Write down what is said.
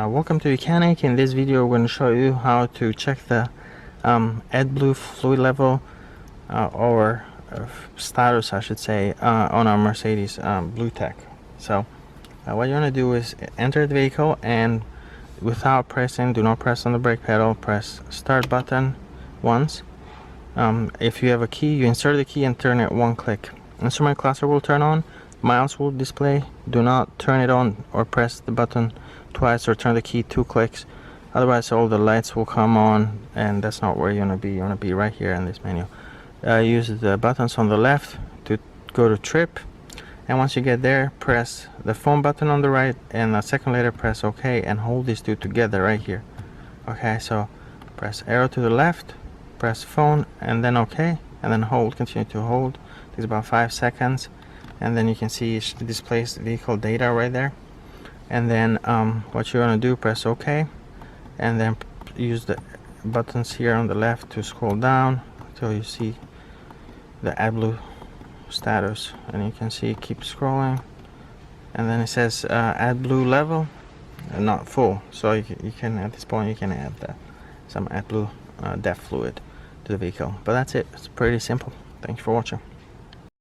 Welcome to YOUCANIC. In this video we're going to show you how to check the AdBlue fluid level or status, I should say, on our Mercedes Blue Tech. So what you want to do is enter the vehicle, and without pressing, do not press on the brake pedal, press start button once. If you have a key, you insert the key and turn it one click. Instrument cluster will turn on, miles will display. Do not turn it on or press the button twice or turn the key 2 clicks, otherwise all the lights will come on, and that's not where you want to be. You want to be right here in this menu. Use the buttons on the left to go to trip, and once you get there, press the phone button on the right, and a second later press OK and hold these two together right here. Okay, so press arrow to the left, press phone, and then OK, and then hold, continue to hold. It takes about 5 seconds, and then you can see it displays vehicle data right there. And then what you want to do, press OK, and then use the buttons here on the left to scroll down until you see the AdBlue status, and you can see keep scrolling, and then it says AdBlue level not full, so you can at this point you can add some AdBlue depth fluid to the vehicle. But that's it. It's pretty simple. Thanks for watching.